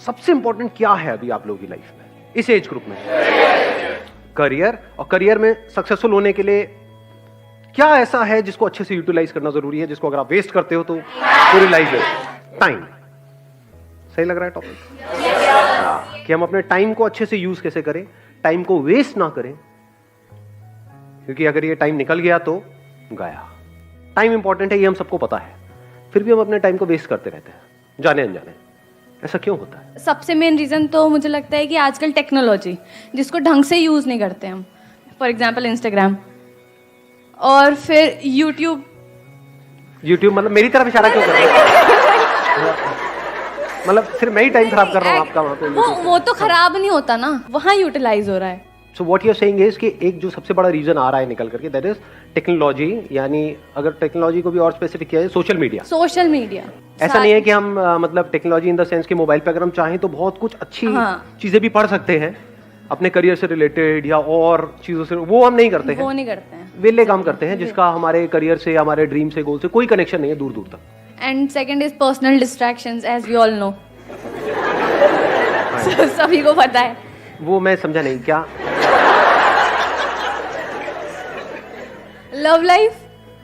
सबसे इंपॉर्टेंट क्या है अभी आप लोगों की लाइफ में, इस एज ग्रुप में? करियर। और करियर में सक्सेसफुल होने के लिए क्या ऐसा है जिसको अच्छे से यूटिलाइज करना जरूरी है, जिसको अगर आप वेस्ट करते हो तो पूरी लाइफ है? टाइम। सही लग रहा है टॉपिक? कि हम अपने टाइम को अच्छे से यूज कैसे करें, टाइम को वेस्ट ना करें, क्योंकि अगर ये टाइम निकल गया तो गया। टाइम इंपॉर्टेंट है, ये हम सबको पता है, फिर भी हम अपने टाइम को वेस्ट करते रहते हैं जाने अनजाने। ऐसा क्यों होता है? सबसे मेन रीज़न तो मुझे लगता है कि आजकल टेक्नोलॉजी जिसको ढंग से यूज़ नहीं करते हम, फॉर एग्जांपल इंस्टाग्राम और फिर यूट्यूब मतलब मेरी तरफ इशारा क्यों कर रहे हो? मतलब सिर्फ मैं ही टाइम खराब कर रहा हूँ आपका वहाँ पे? वो तो खराब नहीं होता ना, वहाँ यूटिलाइज हो रहा है। So what you are saying is कि एक जो सबसे बड़ा रीजन आ रहा है निकल करके, दैट इज टेक्नोलॉजी। यानी अगर टेक्नोलॉजी को भी और स्पेसिफिक किया जाए, सोशल मीडिया। ऐसा नहीं है कि हम मतलब टेक्नोलॉजी इन द सेंस कि मोबाइल पे अगर हम चाहें तो बहुत कुछ अच्छी चीजें भी पढ़ सकते हैं अपने करियर से रिलेटेड या और चीजों से, वो हम नहीं करते हैं। वो नहीं करते हैं, वेले काम करते हैं जिसका हमारे करियर से, हमारे ड्रीम से, गोल से कोई कनेक्शन नहीं है दूर दूर तक। And second is personal distractions, as we all know. सभी को पता है। वो मैं समझा नहीं क्या? Love life.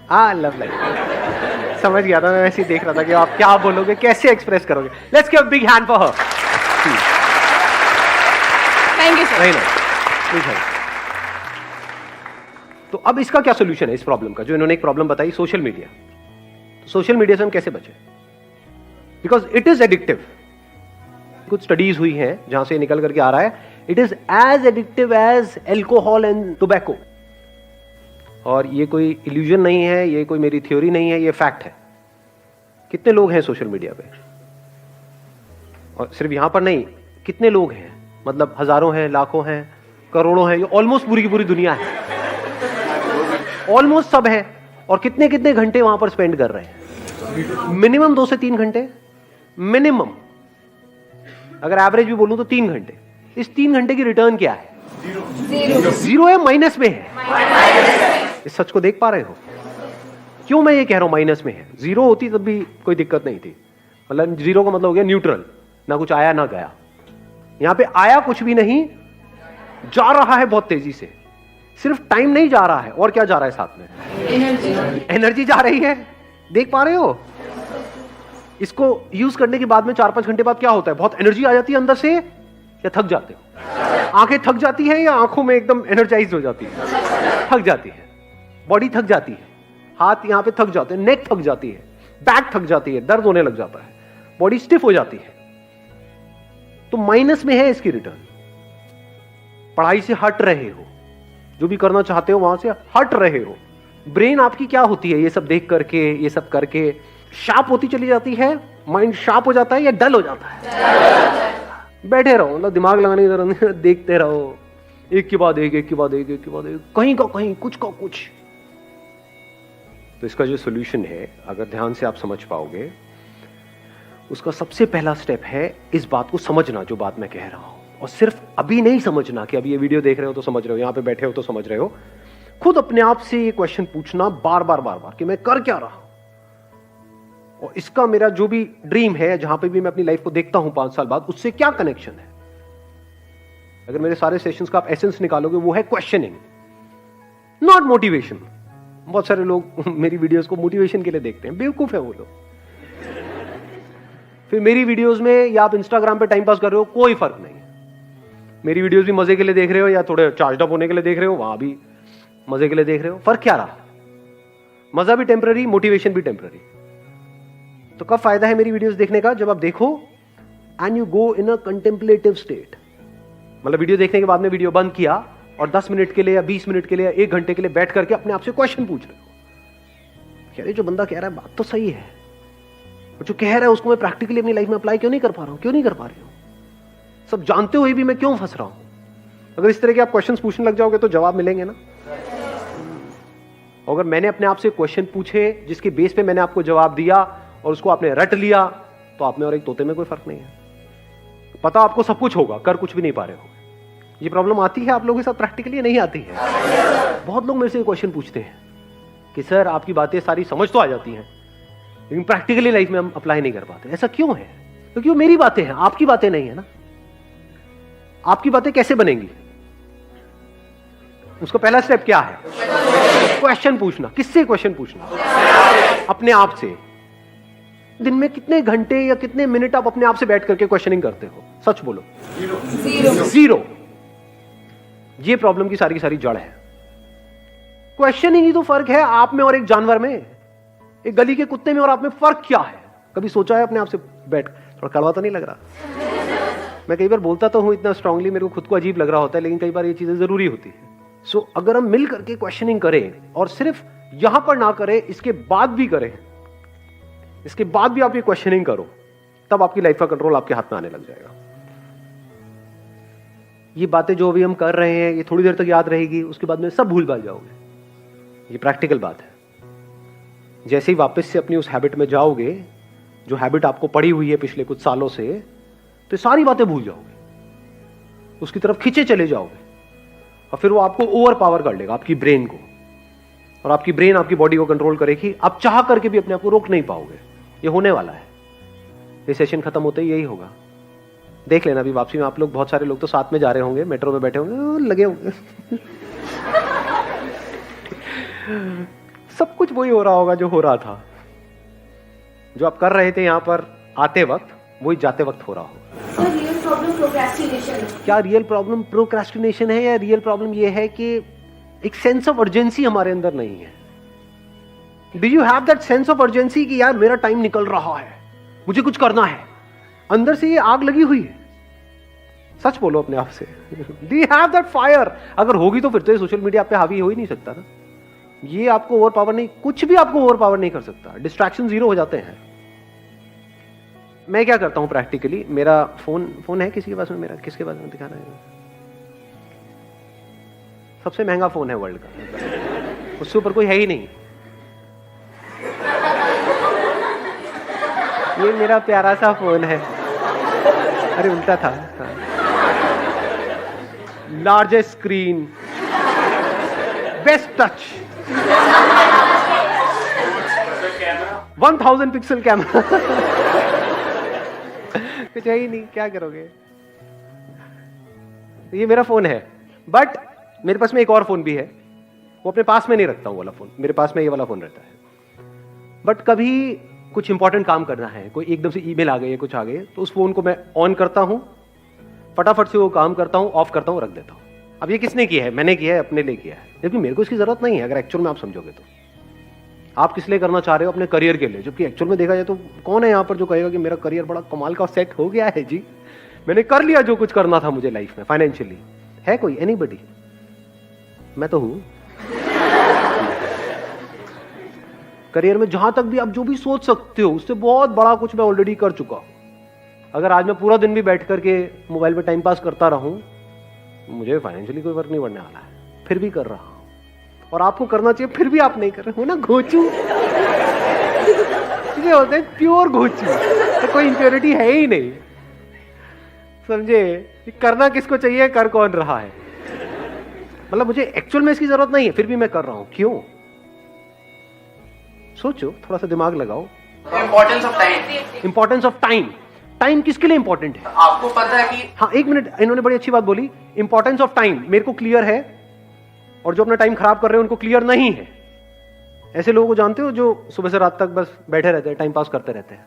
हाँ, लव लाइफ समझ गया था मैं, वैसे ही देख रहा था कि आप क्या बोलोगे, कैसे एक्सप्रेस करोगे। Let's give a big hand for her. Thank you sir. तो अब इसका क्या सोल्यूशन है इस प्रॉब्लम का, जो इन्होंने एक प्रॉब्लम बताई, सोशल मीडिया। तो सोशल मीडिया से हम कैसे बचें? Because it is addictive. कुछ स्टडीज हुई हैं जहां से निकल करके आ रहा है, it is as addictive as alcohol and tobacco. और ये कोई इल्यूजन नहीं है, ये कोई मेरी थ्योरी नहीं है, ये फैक्ट है। कितने लोग हैं सोशल मीडिया पे? और सिर्फ यहां पर नहीं, कितने लोग हैं, मतलब हजारों हैं, लाखों हैं, करोड़ों हैं, ये ऑलमोस्ट पूरी की पूरी दुनिया है, ऑलमोस्ट सब है। और कितने कितने घंटे वहां पर स्पेंड कर रहे हैं? मिनिमम 2 से 3 घंटे मिनिमम। अगर एवरेज भी बोलूं तो 3 घंटे। इस 3 घंटे की रिटर्न क्या है? जीरो है, माइनस में है। इस सच को देख पा रहे हो? क्यों मैं ये कह रहा हूं माइनस में है? जीरो होती तब भी कोई दिक्कत नहीं थी, मतलब जीरो का मतलब हो गया न्यूट्रल, ना कुछ आया ना गया। यहां पे आया कुछ भी नहीं, जा रहा है बहुत तेजी से। सिर्फ टाइम नहीं जा रहा है, और क्या जा रहा है साथ में? एनर्जी जा रही है। देख पा रहे हो? इसको यूज करने के बाद में 4-5 घंटे बाद क्या होता है? बहुत एनर्जी आ जाती है अंदर से, या थक जाते हो? आंखें थक जाती है या आंखों में एकदम एनर्जाइज हो जाती है? थक जाती है, बॉडी थक जाती है, हाथ यहां पे थक जाते हैं, नेक थक जाती है, बैक थक जाती है, दर्द होने लग जाता है, बॉडी स्टिफ हो जाती है। तो माइनस में है इसकी रिटर्न। पढ़ाई से हट रहे हो, जो भी करना चाहते हो वहां से हट रहे हो। ब्रेन आपकी क्या होती है ये सब देख करके, ये सब करके शार्प होती चली जाती है? माइंड शार्प हो जाता है या डल हो जाता है? बैठे रहो, मतलब दिमाग लगाने की जरूरत नहीं, देखते रहो, एक के बाद एक, एक के बाद एक, एक के बाद एक, कहीं का कहीं, कुछ का कुछ। तो इसका जो सोल्यूशन है, अगर ध्यान से आप समझ पाओगे, उसका सबसे पहला स्टेप है इस बात को समझना, जो बात मैं कह रहा हूं। और सिर्फ अभी नहीं समझना कि अभी ये वीडियो देख रहे हो तो समझ रहे हो, यहां पे बैठे हो तो समझ रहे हो। खुद अपने आप से ये क्वेश्चन पूछना बार बार बार बार कि मैं कर क्या रहा हूं, और इसका मेरा जो भी ड्रीम है, जहां पे भी मैं अपनी लाइफ को देखता हूं 5 साल बाद, उससे क्या कनेक्शन है। अगर मेरे सारे सेशंस का आप एसेंस निकालोगे, वो है क्वेश्चनिंग, नॉट मोटिवेशन। बहुत सारे लोग मेरी वीडियोस को मोटिवेशन के लिए देखते हैं, बेवकूफ है वो लोग। फिर मेरी वीडियोस में या आप इंस्टाग्राम पे टाइम पास कर रहे हो, कोई फर्क नहीं। मेरी वीडियोस भी मजे के लिए देख रहे हो या थोड़े चार्ज अप होने के लिए देख रहे हो, वहां भी मजे के लिए देख रहे हो, फर्क क्या रहा? मजा भी टेम्पररी, मोटिवेशन भी टेम्पररी। तो कब फायदा है मेरी वीडियोस देखने का? जब आप देखो and you go in a contemplative state. मतलब वीडियो देखने के बाद में वीडियो बंद किया और 10 मिनट के लिए या 20 मिनट के लिए या 1 घंटे के लिए बैठ करके अपने आप से क्वेश्चन पूछ रहे हो, अरे जो बंदा कह रहा है बात तो सही है, और जो कह रहा है उसको मैं प्रैक्टिकली अपनी लाइफ में अप्लाई क्यों नहीं कर पा रहा हूं, क्यों नहीं कर पा रही हूं? सब जानते हुए भी मैं क्यों फंस रहा हूं? अगर इस तरह के आप क्वेश्चंस पूछने लग जाओगे तो जवाब मिलेंगे ना। अगर मैंने अपने आप से क्वेश्चन पूछे जिसके बेस पे मैंने आपको जवाब दिया और उसको आपने रट लिया, तो आप में और एक तोते में कोई फर्क नहीं है। पता आपको सब कुछ होगा, कर कुछ भी नहीं पा रहे हो। ये प्रॉब्लम आती है आप लोगों के साथ प्रैक्टिकली? नहीं आती है। बहुत लोग मेरे से क्वेश्चन पूछते हैं कि सर आपकी बातें सारी समझ तो आ जाती हैं, लेकिन प्रैक्टिकली लाइफ में हम अप्लाई नहीं कर पाते। ऐसा क्यों है? क्योंकि वो मेरी बातें हैं, आपकी बातें नहीं है ना। आपकी बातें कैसे बनेंगी? उसका पहला स्टेप क्या है? क्वेश्चन पूछना। किससे क्वेश्चन पूछना? अपने आप से। दिन में कितने घंटे या कितने मिनट आप अपने आप से बैठ करके क्वेश्चनिंग करते हो? सच बोलो। जीरो। ये प्रॉब्लम की सारी जड़ है। क्वेश्चनिंग ही तो फर्क है आप में और एक जानवर में, एक गली के कुत्ते में और आप में फर्क क्या है? कभी सोचा है अपने आप से बैठ? थोड़ा कड़वा तो नहीं लग रहा? मैं कई बार बोलता तो हूं इतना स्ट्रांगली, मेरे को खुद को अजीब लग रहा होता है, लेकिन कई बार ये चीजें जरूरी होती है। सो अगर हम मिल करके क्वेश्चनिंग करें और सिर्फ यहां पर ना करें, इसके बाद भी करें, इसके बाद भी आप ये क्वेश्चनिंग करो, तब आपकी लाइफ का कंट्रोल आपके हाथ में आने लग जाएगा। ये बातें जो अभी हम कर रहे हैं ये थोड़ी देर तक याद रहेगी, उसके बाद में सब भूल भाल जाओगे। ये प्रैक्टिकल बात है। जैसे ही वापस से अपनी उस हैबिट में जाओगे, जो हैबिट आपको पड़ी हुई है पिछले कुछ सालों से, तो सारी बातें भूल जाओगे, उसकी तरफ खींचे चले जाओगे, और फिर वो आपको ओवर पावर कर लेगा, आपकी ब्रेन को, और आपकी ब्रेन आपकी बॉडी को कंट्रोल करेगी। आप चाह करके भी अपने आप को रोक नहीं पाओगे। ये होने वाला है। ये सेशन खत्म होते ही यही होगा। देख लेना अभी वापसी में आप लोग, बहुत सारे लोग तो साथ में जा रहे होंगे, मेट्रो में बैठे होंगे, लगे होंगे सब कुछ वही हो रहा होगा जो हो रहा था, जो आप कर रहे थे यहां पर आते वक्त, वही जाते वक्त हो रहा होगा। रियल प्रॉब्लम प्रोक्रेस्टिनेशन है। क्या रियल प्रॉब्लम प्रोक्रेस्टिनेशन है, या रियल प्रॉब्लम यह है कि एक सेंस ऑफ अर्जेंसी हमारे अंदर नहीं है? Do you have that sense of urgency कि यार मेरा टाइम निकल रहा है, मुझे कुछ करना है? अंदर से ये आग लगी हुई है। सच बोलो अपने आप से। Do you have that fire? अगर होगी तो फिर तो ये सोशल मीडिया पे हावी हो ही नहीं सकता ना। ये आपको ओवर पावर नहीं, कुछ भी आपको ओवर पावर नहीं कर सकता। डिस्ट्रैक्शन जीरो हो जाते हैं। मैं क्या करता हूं प्रैक्टिकली, मेरा फोन है किसी के पास में? मेरा किसके पास में दिखाना है? सबसे महंगा फोन है वर्ल्ड का, उससे ऊपर कोई है ही नहीं। ये मेरा प्यारा सा फोन है। अरे उल्टा था। Largest screen, best touch, 1000 pixel camera. कुछ है ही नहीं, क्या करोगे? ये मेरा फोन है, बट मेरे पास में एक और फोन भी है। वो अपने पास में नहीं रखता हूं वाला फोन, मेरे पास में ये वाला फोन रहता है। बट कभी कुछ इंपॉर्टेंट काम करना है, कोई एकदम से ईमेल आ गई है, कुछ आ गई, तो उस फोन को मैं ऑन करता हूं, फटाफट से वो काम करता हूं, ऑफ करता हूं, रख देता हूं। अब ये किसने किया है? मैंने किया है, अपने लिए किया है, जबकि मेरे को इसकी जरूरत नहीं है। अगर एक्चुअल में आप समझोगे तो आप किस लिए करना चाह रहे हो? अपने करियर के लिए। जबकि एक्चुअल में देखा जाए तो कौन है यहाँ पर जो कहेगा कि मेरा करियर बड़ा कमाल का सेट हो गया है जी, मैंने कर लिया जो कुछ करना था मुझे लाइफ में फाइनेंशियली? है कोई? एनीबडी? मैं तो हूं। करियर में जहां तक भी आप जो भी सोच सकते हो, उससे बहुत बड़ा कुछ मैं ऑलरेडी कर चुका हूं। अगर आज मैं पूरा दिन भी बैठ करके मोबाइल पे टाइम पास करता रहूं, मुझे फाइनेंशियली कोई फर्क नहीं पड़ने वाला है, फिर भी कर रहा हूं। और आपको करना चाहिए, फिर भी आप नहीं कर रहे हो ना। घोचू ये होते हैं प्योर घोचू, तो कोई इंप्योरिटी है ही नहीं। समझे? करना किसको चाहिए, कर कौन रहा है? मतलब मुझे एक्चुअल में इसकी जरूरत नहीं है, फिर भी मैं कर रहा हूं। क्यों? सोचो, थोड़ा सा दिमाग लगाओ। Importance of time. Importance of time. Time किसके लिए इंपॉर्टेंट है? आपको पता है कि हाँ, एक मिनट, इन्होंने बड़ी अच्छी बात बोली। इंपॉर्टेंस ऑफ टाइम मेरे को क्लियर है, और जो अपना टाइम खराब कर रहे हैं उनको क्लियर नहीं है। ऐसे लोगों को जानते हो जो सुबह से रात तक बस बैठे रहते हैं, टाइम पास करते रहते हैं।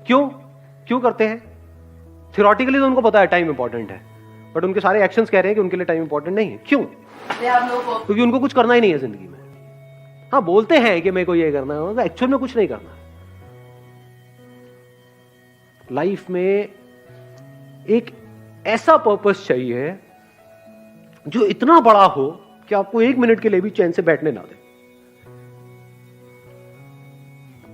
क्यों करते हैं? थियोरेटिकली तो उनको पता है टाइम इंपॉर्टेंट है, बट उनके सारे एक्शंस कह रहे हैं कि उनके लिए टाइम इंपॉर्टेंट नहीं है। क्यों? क्योंकि उनको कुछ करना ही नहीं है जिंदगी में। हाँ, बोलते हैं कि मेरे को ये करना है, एक्चुअल में कुछ नहीं करना। लाइफ में एक ऐसा पर्पस चाहिए जो इतना बड़ा हो कि आपको 1 मिनट के लिए भी चैन से बैठने ना दे।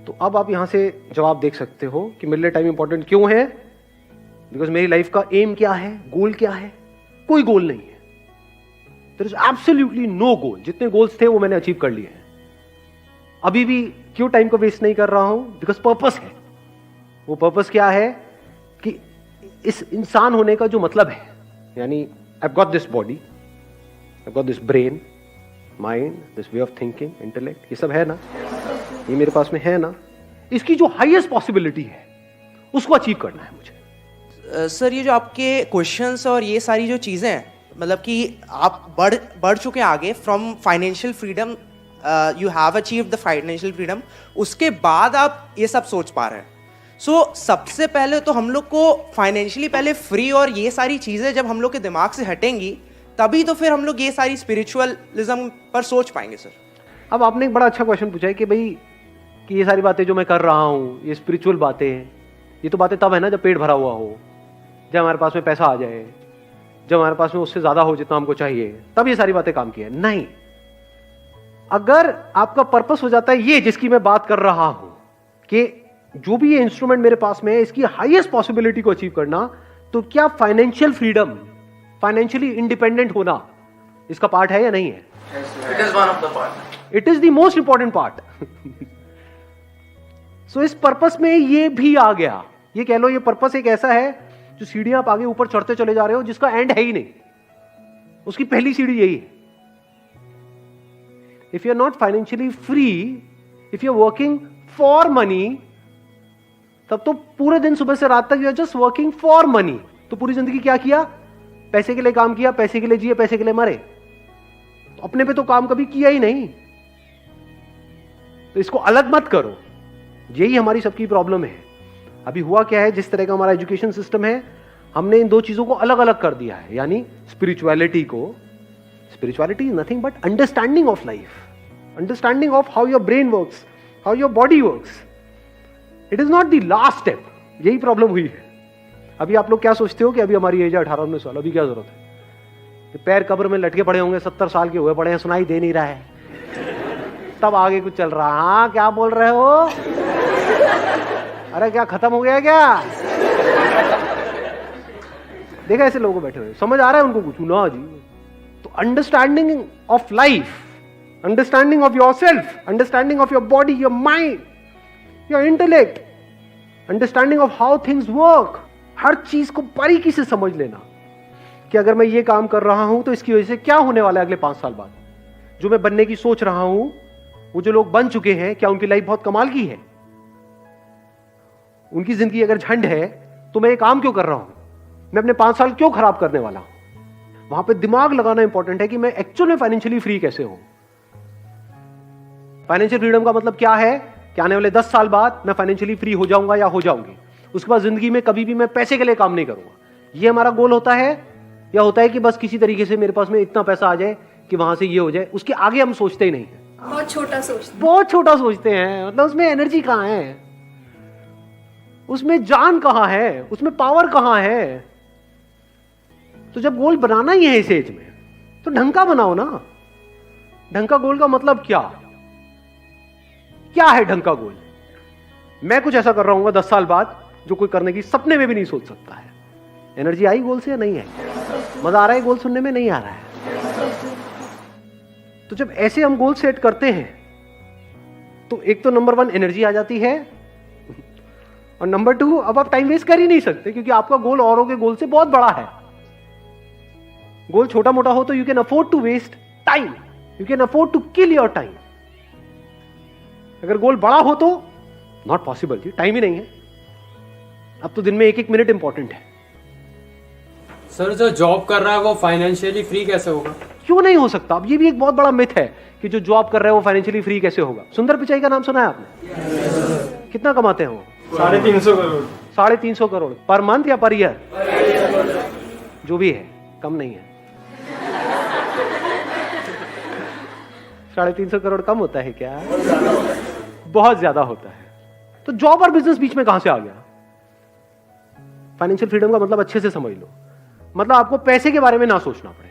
तो अब आप यहां से जवाब देख सकते हो कि मेरे लिए टाइम इंपॉर्टेंट क्यों है। बिकॉज मेरी लाइफ का एम क्या है, गोल क्या है? कोई गोल नहीं है। देयर इज एब्सोल्युटली नो गोल। जितने गोल्स थे वो मैंने अचीव कर लिए हैं। अभी भी क्यों टाइम को वेस्ट नहीं कर रहा हूं? बिकॉज पर्पस है। वो पर्पस क्या है कि इस इंसान होने का जो मतलब है, यानी I got this body, I got this brain, mind, this way of thinking, intellect, ये सब है ना, ये मेरे पास में है ना। इसकी जो हाईएस्ट पॉसिबिलिटी है उसको अचीव करना है मुझे। सर ये जो आपके क्वेश्चंस और ये सारी जो चीज़ें हैं, मतलब कि आप बढ़ चुके हैं आगे from financial freedom, you have achieved the financial freedom, उसके बाद आप ये सब सोच पा रहे हैं। सो सबसे पहले तो हम लोग को फाइनेंशियली पहले फ्री और ये सारी चीज़ें जब हम लोग के दिमाग से हटेंगी तभी तो फिर हम लोग ये सारी स्पिरिचुअलिज्म पर सोच पाएंगे सर। अब आपने एक बड़ा अच्छा क्वेश्चन पूछा है कि भाई कि ये सारी बातें जो मैं कर रहा हूँ, ये स्पिरिचुअल बातें हैं, ये तो बातें तब है ना जब पेट भरा हुआ हो, जब हमारे पास में पैसा आ जाए, जब हमारे पास में उससे ज्यादा हो जितना हमको चाहिए, तब ये सारी बातें काम की है। नहीं, अगर आपका पर्पस हो जाता है ये जिसकी मैं बात कर रहा हूं कि जो भी ये इंस्ट्रूमेंट मेरे पास में है इसकी हाईएस्ट पॉसिबिलिटी को अचीव करना, तो क्या फाइनेंशियल फ्रीडम, फाइनेंशियली इंडिपेंडेंट होना इसका पार्ट है या नहीं है? It is one of the part. It is the most important part. So इस पर्पस में ये भी आ गया। ये कह लो ये पर्पस एक ऐसा है जो सीढ़ियां आप आगे ऊपर चढ़ते चले जा रहे हो जिसका एंड है ही नहीं, उसकी पहली सीढ़ी यही है। If you are not financially free, if you are working for money, तब तो पूरे दिन सुबह से रात तक you are just working for money. तो पूरी जिंदगी क्या किया? पैसे के लिए काम किया, पैसे के लिए जिए, पैसे के लिए मरे, तो अपने पे तो काम कभी किया ही नहीं। तो इसको अलग मत करो, यही हमारी सबकी प्रॉब्लम है। अभी हुआ क्या है, जिस तरह का हमारा एजुकेशन सिस्टम है, हमने इन दो चीजों को अलग अलग कर दिया है। यानी spirituality is nothing but understanding of life, understanding of how your brain works, how your body works. It is not the last step. यही प्रॉब्लम हुई है। अभी आप लोग क्या सोचते हो कि अभी हमारी एज है 18-19 साल, अभी क्या जरूरत है? कि पैर कब्र में लटके पड़े होंगे, 70 साल के हुए पड़े हैं, सुनाई दे नहीं रहा है, तब आगे कुछ चल रहा। हाँ क्या बोल रहे हो? अरे क्या खत्म हो गया क्या? देखा ऐसे लोगों बैठे हुए, समझ आ रहा है उनको कुछ ना जी? तो understanding of life, understanding of yourself, understanding of your body, your mind, your intellect, understanding of how things work, हर चीज को बारीकी से समझ लेना कि अगर मैं ये काम कर रहा हूं तो इसकी वजह से क्या होने वाला है अगले 5 साल बाद। जो मैं बनने की सोच रहा हूं, वो जो लोग बन चुके हैं, क्या उनकी लाइफ बहुत कमाल की है? उनकी जिंदगी अगर झंड है तो मैं ये काम क्यों कर रहा हूं? मैं अपने 5 साल क्यों खराब करने वाला हूं? वहां पे दिमाग लगाना इंपॉर्टेंट है कि मैं एक्चुअल में फाइनेंशियली फ्री कैसे हूं। फाइनेंशियल फ्रीडम का मतलब क्या है कि आने वाले 10 साल बाद मैं फाइनेंशियली फ्री हो जाऊंगा या हो जाऊंगी, उसके बाद जिंदगी में कभी भी मैं पैसे के लिए काम नहीं करूंगा। ये हमारा गोल होता है, या होता है कि बस किसी तरीके से मेरे पास में इतना पैसा आ जाए कि वहां से ये हो जाए, उसके आगे हम सोचते ही नहीं है। बहुत छोटा सोचते हैं। बहुत छोटा सोचते हैं। मतलब उसमें एनर्जी कहां है, उसमें जान कहां है, उसमें पावर कहां है? तो जब गोल बनाना ही है इस एज में, तो ढंग का बनाओ ना। ढंग का गोल का मतलब क्या है ढंग का गोल? मैं कुछ ऐसा कर रहा हूँ 10 साल बाद जो कोई करने की सपने में भी नहीं सोच सकता है। एनर्जी आई गोल से या नहीं है? मजा आ रहा है गोल सुनने में? नहीं आ रहा है। तो जब ऐसे हम गोल सेट करते हैं तो एक तो नंबर 1 एनर्जी आ जाती है, और नंबर 2 अब आप टाइम वेस्ट कर ही नहीं सकते, क्योंकि आपका गोल औरों के गोल से बहुत बड़ा है। गोल छोटा मोटा हो तो you can afford to waste time, you can afford to kill your time. अगर गोल बड़ा हो तो नॉट पॉसिबल जी, टाइम ही नहीं है। अब तो दिन में 1-1 मिनट इंपॉर्टेंट है। सर जो जॉब कर रहा है वो फाइनेंशियली फ्री कैसे होगा? क्यों नहीं हो सकता? अब ये भी एक बहुत बड़ा मिथ है कि जो जॉब कर रहे हो वो फाइनेंशियली फ्री कैसे होगा। सुंदर पिचाई का नाम सुना है आपने? कितना कमाते हैं वो? 350 करोड़। 350 करोड़ पर मंथ या पर ईयर? जो भी है, कम नहीं है। 350 करोड़ कम होता है क्या? बहुत ज्यादा होता है। तो जॉब और बिजनेस बीच में कहां से आ गया? फाइनेंशियल फ्रीडम का मतलब अच्छे से समझ लो, मतलब आपको पैसे के बारे में ना सोचना पड़े।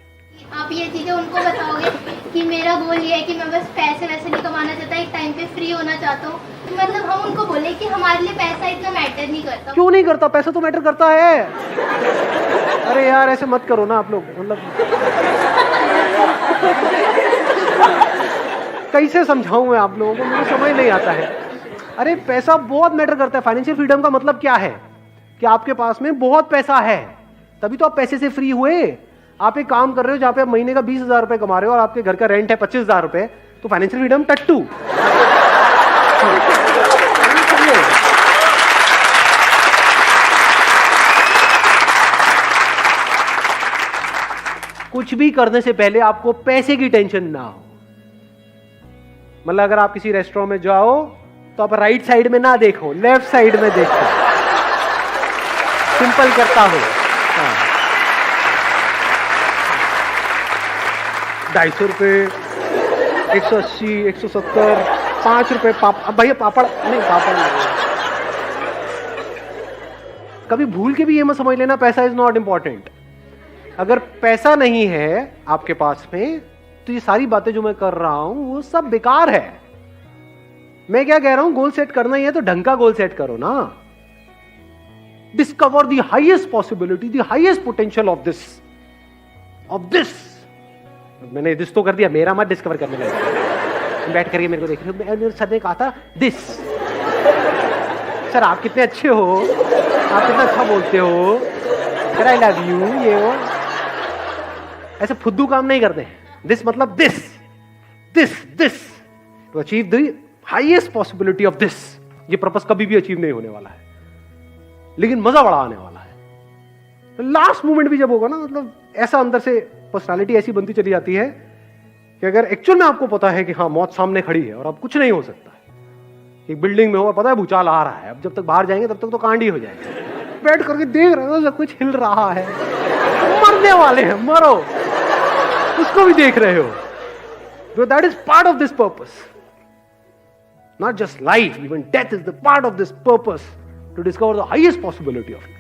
आप ये चीजें उनको बताओगे कि मेरा गोल ये है कि मैं बस पैसे वैसे नहीं कमाना चाहता, एक टाइम पे फ्री होना चाहता हूँ, मतलब हम उनको बोले कि हमारे लिए पैसा इतना मैटर नहीं करता। क्यों नहीं करता? पैसा तो मैटर करता है। अरे यार ऐसे मत करो ना आप लोग, मतलब कैसे समझाऊं मैं आप लोगों को, मुझे समझ नहीं आता है। अरे पैसा बहुत मैटर करता है। फाइनेंशियल फ्रीडम का मतलब क्या है कि आपके पास में बहुत पैसा है, तभी तो आप पैसे से फ्री हुए। आप एक काम कर रहे हो जहां पे आप महीने का 20,000 रुपए कमा रहे हो और आपके घर का रेंट है 25,000 रुपए, तो फाइनेंशियल फ्रीडम टट्टू। कुछ भी करने से पहले आपको पैसे की टेंशन ना हो। मतलब अगर आप किसी रेस्टोरेंट में जाओ तो आप राइट साइड में ना देखो, लेफ्ट साइड में देखो। सिंपल करता हो। 250 रुपए, 180, 170, 5 रुपए भैया पापड़ नहीं, पापड़ नहीं। कभी भूल के भी ये मत समझ लेना पैसा इज नॉट इंपॉर्टेंट। अगर पैसा नहीं है आपके पास में तो ये सारी बातें जो मैं कर रहा हूं वो सब बेकार है। मैं क्या कह रहा हूं, गोल सेट करना ही है तो ढंग का गोल सेट करो ना। Discover the highest possibility, the highest potential of this. मैंने दिस तो कर दिया, मेरा मत डिस्कवर करने लगा। बैठ करके मेरे को देख रहे हो, सर ने कहा था दिस। सर आप कितने अच्छे हो, आप कितना अच्छा बोलते हो, सर आई लव यू, ये वो ऐसे फुद्दू काम नहीं करते। दिस मतलब this to achieve the highest possibility of this. ये पर्पस कभी भी अचीव नहीं होने वाला है, लेकिन मजा बड़ा आने वाला है। लास्ट मोमेंट भी जब होगा ना, मतलब ऐसा अंदर से पर्सनालिटी ऐसी बनती चली जाती है कि अगर एक्चुअल में आपको पता है कि हाँ मौत सामने खड़ी है और अब कुछ नहीं हो सकता है। एक बिल्डिंग में हो, पता है भूचाल आ रहा है, अब जब तक बाहर जाएंगे तब तक तो कांड ही हो जाएगा। बैठ करके देख रहे हो सब कुछ हिल रहा है, मरने वाले हैं, मरो, उसको भी देख रहे हो। So that is part of this purpose. Not just life, even death is the part of this purpose to discover the highest possibility of it.